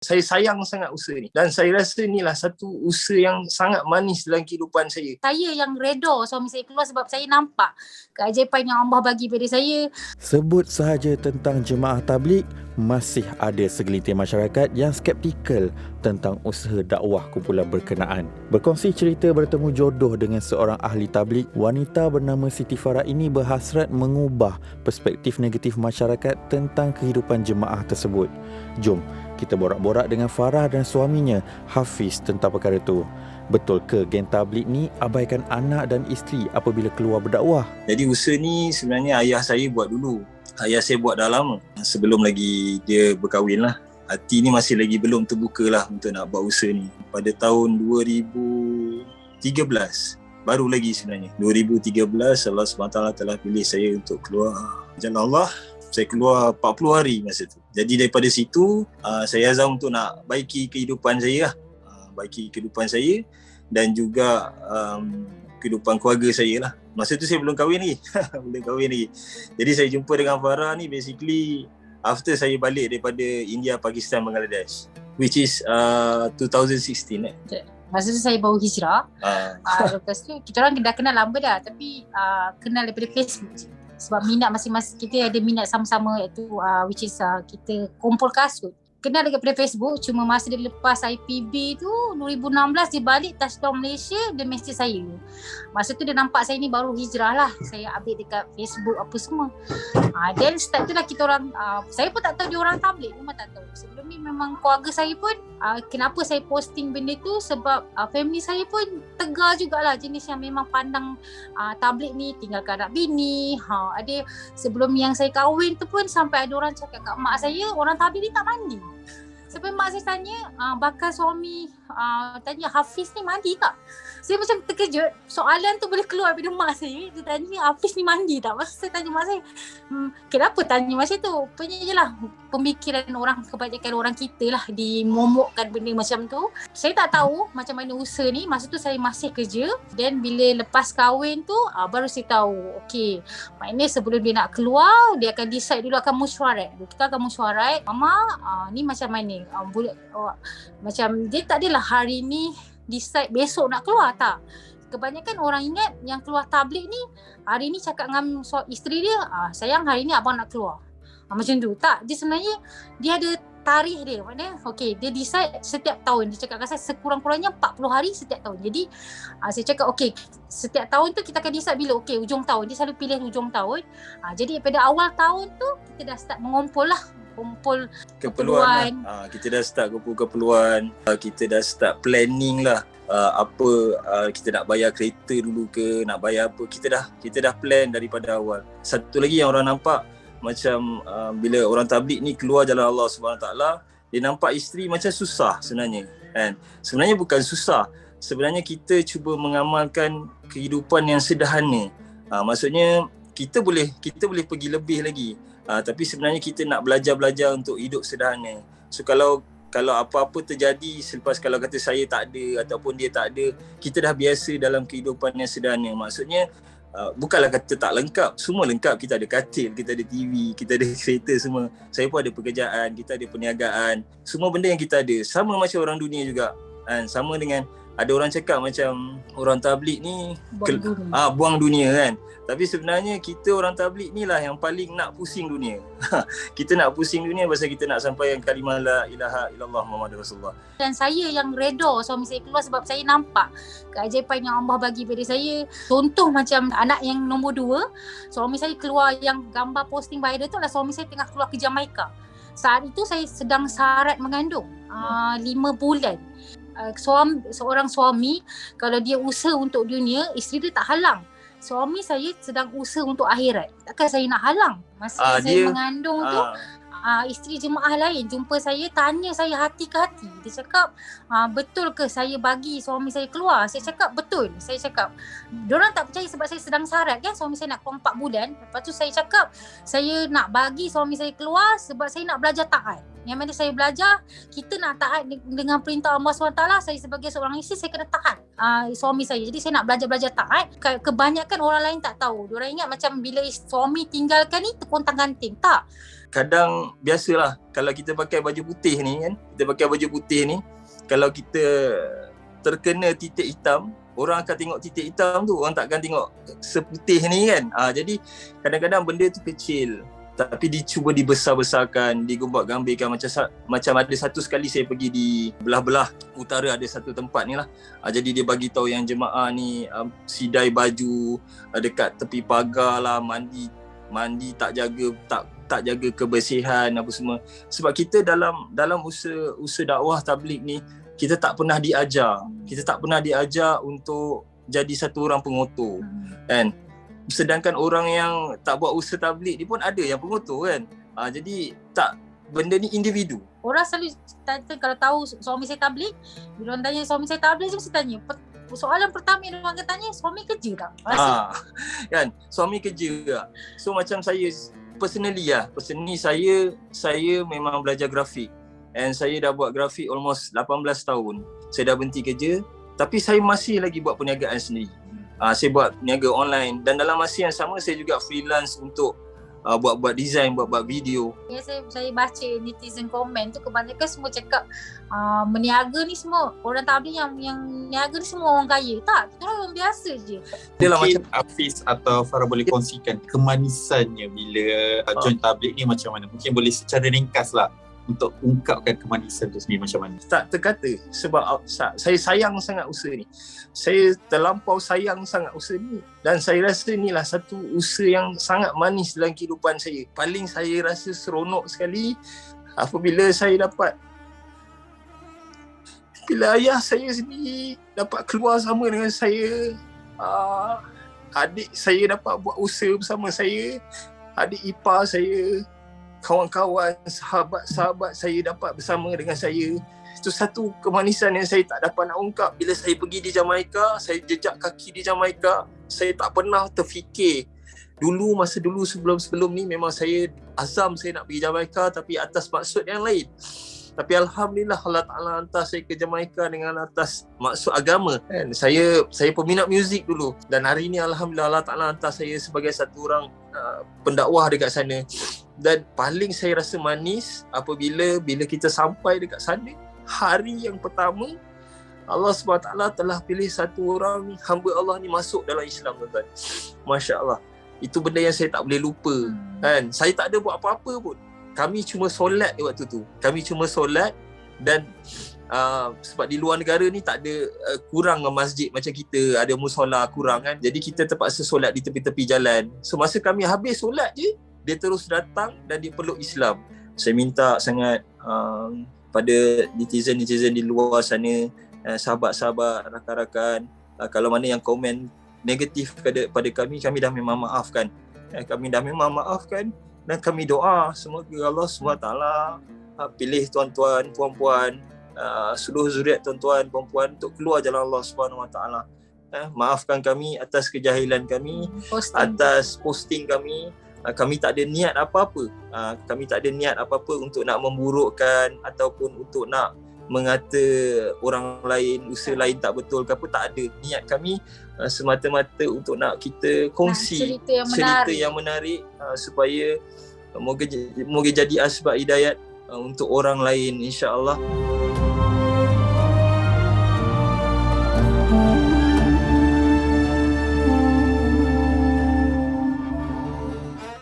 Saya sayang sangat usaha ni dan saya rasa inilah satu usaha yang sangat manis dalam kehidupan saya. Saya yang reda suami saya keluar sebab saya nampak keajaiban yang Allah bagi pada saya. Sebut sahaja tentang jemaah tabligh, masih ada segelintir masyarakat yang skeptikal tentang usaha dakwah kumpulan berkenaan. Berkongsi cerita bertemu jodoh dengan seorang ahli tabligh, wanita bernama Siti Farah ini berhasrat mengubah perspektif negatif masyarakat tentang kehidupan jemaah tersebut. Jom kita borak-borak dengan Farah dan suaminya Hafiz tentang perkara itu. Betul ke geng tabligh ni abaikan anak dan isteri apabila keluar berdakwah? Jadi usaha ni sebenarnya ayah saya buat dulu. Ayah saya buat dah lama. Sebelum lagi dia berkahwin lah. Hati ni masih lagi belum terbuka lah untuk nak buat usaha ni. Pada tahun 2013. Baru lagi sebenarnya. 2013 Allah SWT telah pilih saya untuk keluar jalan Allah. Saya keluar 40 hari masa tu. Jadi daripada situ, saya azam untuk nak baiki kehidupan saya lah. Baiki kehidupan saya dan juga kehidupan keluarga saya lah. Masa tu saya belum kahwin lagi. Belum kahwin lagi. Jadi saya jumpa dengan Farah ni basically after saya balik daripada India, Pakistan, Bangladesh. Which is 2016 Masa tu saya baru hijrah. Lepas tu kita orang dah kenal lama dah. Tapi kenal daripada Facebook je. Sebab minat masing-masing kita ada minat sama-sama iaitu which is kita kumpul kasut. Kenal daripada Facebook, cuma masa dia lepas IPB tu 2016 dia balik touchdown Malaysia, dia message saya. Masa tu dia nampak saya ni baru hijrah lah. Saya update dekat Facebook apa semua. Then start tu lah kita orang, saya pun tak tahu dia orang tabligh, memang tak tahu. Sebelum ni memang keluarga saya pun, kenapa saya posting benda tu sebab family saya pun tegar jugalah, jenis yang memang pandang tabligh ni tinggalkan anak bini. Ada sebelum yang saya kahwin tu pun sampai ada orang cakap kat mak saya, orang tabligh ni tak mandi. Sampai mak saya tanya, bakal suami tanya Hafiz ni mandi tak? Saya macam terkejut, soalan tu boleh keluar daripada mak saya. Dia tanya Hafiz ni mandi tak? Masa saya tanya mak saya, kenapa tanya macam tu? Rupanya je lah pemikiran orang, kebanyakan orang kita lah dimomokkan benda macam tu. Saya tak tahu macam mana usaha ni. Masa tu saya masih kerja. Dan bila lepas kahwin tu baru saya tahu, okay, maknanya sebelum dia nak keluar, dia akan decide dulu, akan mesyuarat. Kita akan mesyuarat, mama ni macam mana? Macam dia tak adalah hari ni decide besok nak keluar, tak. Kebanyakan orang ingat yang keluar tabligh ni hari ni cakap dengan isteri dia, sayang hari ni abang nak keluar. Macam tu. Tak, dia sebenarnya dia ada tarikh dia. Maknanya okay, dia decide setiap tahun. Dia cakap dengan saya sekurang-kurangnya 40 hari setiap tahun. Jadi saya cakap okay, setiap tahun tu kita akan decide bila, okay, ujung tahun. Dia selalu pilih ujung tahun. Jadi pada awal tahun tu kita dah start mengumpul lah, kumpul keperluan. Kita dah start kumpul keperluan. Kita dah start planning lah. Kita nak bayar kereta dulu ke, nak bayar apa. Kita dah plan daripada awal. Satu lagi yang orang nampak macam bila orang tabligh ni keluar jalan Allah SWT, dia nampak isteri macam susah sebenarnya, kan? Sebenarnya bukan susah. Sebenarnya kita cuba mengamalkan kehidupan yang sederhana. Maksudnya kita boleh pergi lebih lagi. Tapi sebenarnya kita nak belajar untuk hidup sederhana. So kalau apa-apa terjadi selepas, kalau kata saya tak ada ataupun dia tak ada, kita dah biasa dalam kehidupan yang sederhana. Maksudnya bukanlah kata tak lengkap, semua lengkap. Kita ada katil, kita ada TV, kita ada kereta semua. Saya pun ada pekerjaan, kita ada perniagaan. Semua benda yang kita ada sama macam orang dunia juga. Sama dengan ada orang cakap macam orang tabligh ni buang dunia kan. Tapi sebenarnya kita orang tabligh ni lah yang paling nak pusing dunia. Kita nak pusing dunia pasal kita nak sampaikan kalimah la ilaha illallah Muhammadur Rasulullah. Dan saya yang reda suami saya keluar sebab saya nampak keajaiban yang Allah bagi pada saya. Contoh macam anak yang nombor 2, suami saya keluar, yang gambar posting viral tu adalah suami saya tengah keluar ke Jamaika. Saat itu saya sedang syarat mengandung 5 bulan. Seorang suami kalau dia usaha untuk dunia, isteri dia tak halang. Suami saya sedang usaha untuk akhirat. Takkan saya nak halang. Masa saya mengandung tu, isteri jemaah lain jumpa saya, tanya saya hati ke hati. Dia cakap, betul ke saya bagi suami saya keluar? Saya cakap, betul. Saya cakap, diorang tak percaya sebab saya sedang syarat kan. Suami saya nak keluar 4 bulan. Lepas tu saya cakap, saya nak bagi suami saya keluar sebab saya nak belajar taat. Yang mana saya belajar, kita nak taat dengan perintah Allah SWT. Saya sebagai seorang isteri, saya kena taat suami saya. Jadi saya nak belajar taat. Kebanyakan orang lain tak tahu. Diorang ingat macam bila suami tinggalkan ni terkontang ganting. Tak. kadang biasalah kalau kita pakai baju putih ni kan, kalau kita terkena titik hitam, orang akan tengok titik hitam tu, orang takkan tengok seputih ni kan. Jadi kadang-kadang benda tu kecil tapi dicuba dibesar-besarkan, digambar-gambirkan. Macam ada satu sekali saya pergi di belah-belah utara, ada satu tempat ni lah. Jadi dia bagi tahu yang jemaah ni sidai baju dekat tepi pagar lah, mandi tak jaga kebersihan apa semua. Sebab kita dalam usaha dakwah tabligh ni, kita tak pernah diajar untuk jadi satu orang pengotor kan. Sedangkan orang yang tak buat usaha tabligh ni pun ada yang pengotor kan. Jadi benda ni individu. Orang selalu tanya kalau tahu suami saya tabligh, bila orang tanya suami saya tabligh, saya tanya soalan pertama yang orang akan tanya, suami kerja tak? Kan, suami kerja tak? So macam saya personally saya memang belajar grafik, and saya dah buat grafik almost 18 tahun. Saya dah berhenti kerja, tapi saya masih lagi buat perniagaan sendiri. Saya buat niaga online, dan dalam masa yang sama saya juga freelance untuk buat design, buat video. Ya, saya baca netizen komen tu, kebanyakan semua cakap meniaga ni semua orang tabligh yang niaga ni semua orang kaya. Tak, kita orang biasa je. Mungkin Hafiz atau Farah boleh kongsikan kemanisannya bila join tabligh ni macam mana? Mungkin boleh secara ringkas lah untuk ungkapkan kemanisan tu sendiri macam mana? Tak terkata, sebab saya sayang sangat usaha ni. Saya terlampau sayang sangat usaha ni, dan saya rasa inilah satu usaha yang sangat manis dalam kehidupan saya. Paling saya rasa seronok sekali apabila saya dapat, bila ayah saya sendiri dapat keluar sama dengan saya, adik saya dapat buat usaha bersama saya, adik ipar saya, kawan-kawan, sahabat-sahabat saya dapat bersama dengan saya. Itu satu kemanisan yang saya tak dapat nak ungkap. Bila saya pergi di Jamaika, saya jejak kaki di Jamaika, saya tak pernah terfikir. Masa dulu sebelum ni memang saya azam saya nak pergi Jamaika, tapi atas maksud yang lain. Tapi Alhamdulillah Allah Ta'ala hantar saya ke Jamaika dengan atas maksud agama kan. Saya peminat muzik dulu, dan hari ni Alhamdulillah Allah Ta'ala hantar saya sebagai satu orang pendakwah dekat sana. Dan paling saya rasa manis apabila kita sampai dekat sana, hari yang pertama Allah SWT telah pilih satu orang hamba Allah ni masuk dalam Islam, tuan-tuan. Masya Allah. Itu benda yang saya tak boleh lupa kan. Saya tak ada buat apa-apa pun. Kami cuma solat waktu tu. Dan sebab di luar negara ni tak ada kurang masjid macam kita, ada musola kurang kan. Jadi kita terpaksa solat di tepi-tepi jalan. So masa kami habis solat je, dia terus datang dan dia peluk Islam. Saya minta sangat pada netizen di luar sana, sahabat-sahabat, rakan-rakan, kalau mana yang komen negatif pada kami dah memang maafkan. Dan kami doa semoga Allah SWT pilih tuan-tuan, puan-puan, seluruh zuriat tuan-tuan, puan-puan untuk keluar jalan Allah SWT. Maafkan kami atas kejahilan kami, atas posting kami. Kami tak ada niat apa-apa. Untuk nak memburukkan ataupun untuk nak mengata orang lain, usaha lain tak betul ke apa. Tak ada. Niat kami semata-mata untuk nak kita kongsi cerita yang menarik supaya moga jadi asbab hidayat untuk orang lain, insya-Allah.